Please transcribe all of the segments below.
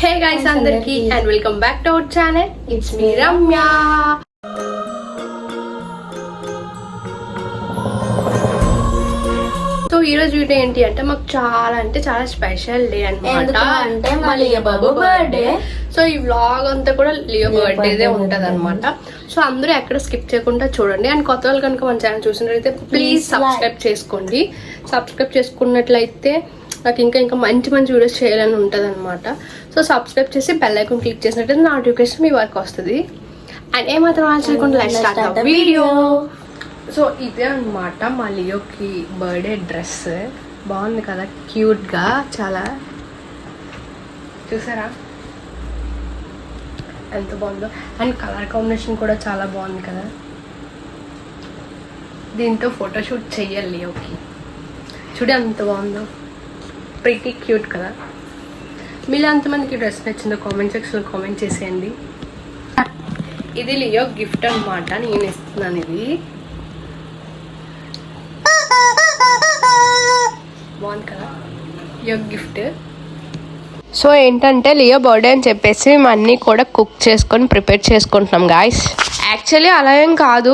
Hey guys, అందరికి and welcome back to our channel. It's me Ramya. So ఈ రోజు video ఏంటి అంటే మాకు చాలా స్పెషల్ డే అన్నమాట. అంటే మా లియో బాబు బర్త్డే. సో ఈ వ్లాగ్ అంతా కూడా లియో బర్త్డేదే ఉంటది అనమాట. సో అందరూ ఎక్కడ స్కిప్ చేయకుండా చూడండి. అండ్ కొత్త వాళ్ళు కనుక మన ఛానల్ చూసినట్లయితే ప్లీజ్ సబ్స్క్రైబ్ చేసుకోండి. సబ్స్క్రైబ్ చేసుకున్నట్లయితే నాకు ఇంకా మంచి వీడియోస్ చేయాలని ఉంటుంది అనమాట. సో సబ్స్క్రైబ్ చేసి బెల్ ఐకాన్ క్లిక్ చేసినట్లయితే నోటిఫికేషన్ మీ వరకు వస్తుంది. అండ్ ఏమాత్రం ఆలోచించకుండా లెట్స్ స్టార్ట్ వీడియో. సో ఇదే అనమాట మా లియోకి బర్త్డే డ్రెస్. బాగుంది కదా, క్యూట్గా చాలా. చూసారా ఎంత బాగుందో. అండ్ కలర్ కాంబినేషన్ కూడా చాలా బాగుంది కదా. దీంతో ఫోటోషూట్ చెయ్యాలి లియోకి. చూడ ఎంత బాగుందో, ప్రిటీ క్యూట్ కదా. మీలో ఎంతమందికి డ్రెస్ నచ్చిందో కామెంట్ సెక్షన్లో కామెంట్ చేసేయండి. ఇది లియో గిఫ్ట్ అనమాట, నేను ఇస్తున్నాను. ఇది బాగుంది కదా లియో గిఫ్ట్. సో ఏంటంటే లియో బర్త్డే అని చెప్పేసి మేము అన్నీ కూడా కుక్ చేసుకొని ప్రిపేర్ చేసుకుంటున్నాం గాయస్. యాక్చువల్లీ అలా ఏం కాదు,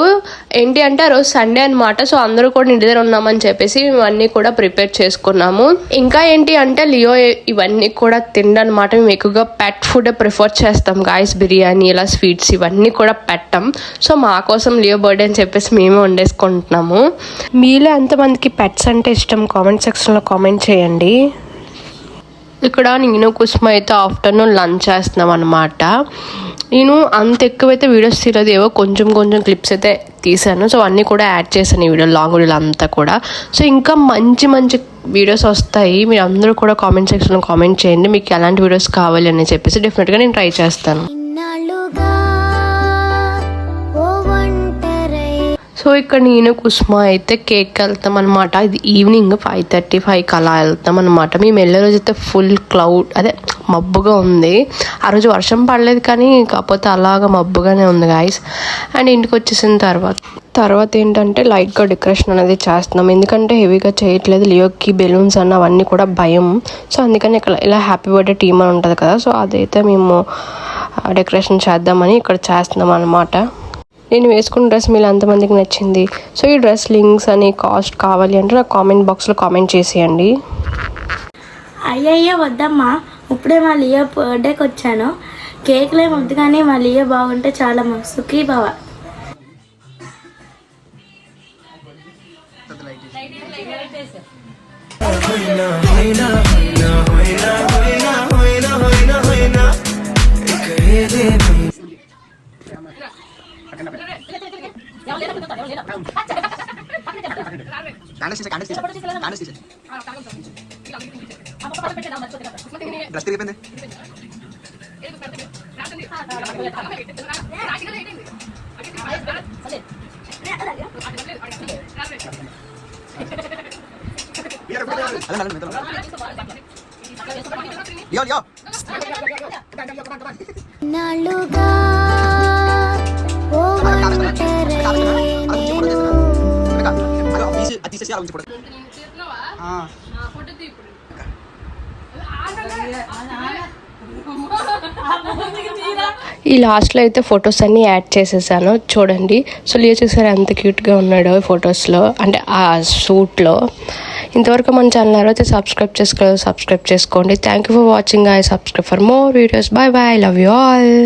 ఏంటి అంటే ఆ రోజు సండే అనమాట. సో అందరూ కూడా ఇంటి దగ్గర ఉన్నామని చెప్పేసి మేము అన్నీ కూడా ప్రిపేర్ చేసుకున్నాము. ఇంకా ఏంటి అంటే లియో ఇవన్నీ కూడా తిండనమాట. మేము ఎక్కువగా పెట్ ఫుడ్ ప్రిఫర్ చేస్తాం గాయస్. బిర్యానీ ఇలా స్వీట్స్ ఇవన్నీ కూడా పెట్టాం. సో మా కోసం లియో బర్త్డే అని చెప్పేసి మేమే వండేసుకుంటున్నాము. మీలో ఎంతమందికి పెట్స్ అంటే ఇష్టం కామెంట్ సెక్షన్లో కామెంట్ చేయండి. ఇక్కడ నేను కుసుమ అయితే ఆఫ్టర్నూన్ లంచ్ చేస్తున్నాం అనమాట. నేను అంత ఎక్కువైతే వీడియోస్ తీయలేదు, ఏవో కొంచెం క్లిప్స్ అయితే తీసాను. సో అన్నీ కూడా యాడ్ చేశాను ఈ వీడియో, లాంగ్ వీడియోలు అంతా కూడా. సో ఇంకా మంచి వీడియోస్ వస్తాయి. మీరు అందరూ కూడా కామెంట్ సెక్షన్లో కామెంట్ చేయండి మీకు ఎలాంటి వీడియోస్ కావాలి అని చెప్పేసి. డెఫినెట్గా నేను ట్రై చేస్తాను. సో ఇక్కడ నేను కుసుమ అయితే కేక్ వెళ్తాం అనమాట. ఇది ఈవినింగ్ 5:35 అలా వెళ్తాం అనమాట. మేము వెళ్ళే రోజు అయితే ఫుల్ క్లౌడ్, అదే మబ్బుగా ఉంది. ఆ రోజు వర్షం పడలేదు కానీ కాకపోతే అలాగా మబ్బుగానే ఉంది గాయస్. అండ్ ఇంటికి వచ్చేసిన తర్వాత ఏంటంటే లైట్గా డెకరేషన్ అనేది చేస్తున్నాం. ఎందుకంటే హెవీగా చేయట్లేదు, లియోకి బెలూన్స్ అన్న అవన్నీ కూడా భయం. సో అందుకని ఇక్కడ ఇలా హ్యాపీ బర్త్డే టీమ్ అని ఉంటుంది కదా. సో అదైతే మేము డెకరేషన్ చేద్దామని ఇక్కడ చేస్తున్నాం అనమాట. నేను వేసుకున్న డ్రెస్ మీరు ఎంతమందికి నచ్చింది? సో ఈ డ్రెస్ లింక్స్ అని కాస్ట్ కావాలి అంటే నాకు కామెంట్ బాక్స్లో కామెంట్ చేసేయండి. అయ్యయ్యో వద్దమ్మా, ఇప్పుడే మా లియో బర్త్డేకి వచ్చాను. కేక్లే వద్దు కానీ మా లియో బాగుంటే చాలా సుఖీ బావ. ఈ లాస్ట్లో అయితే ఫొటోస్ అన్నీ యాడ్ చేసేసాను చూడండి. సో లియో చూసారా ఎంత క్యూట్గా ఉన్నాడో ఫొటోస్లో, అంటే ఆ సూట్లో. ఇంతవరకు మన ఛానల్ ఎవరైతే సబ్స్క్రైబ్ చేసుకోండి. Thank you for watching. I subscribe for more videos. By by, love you all.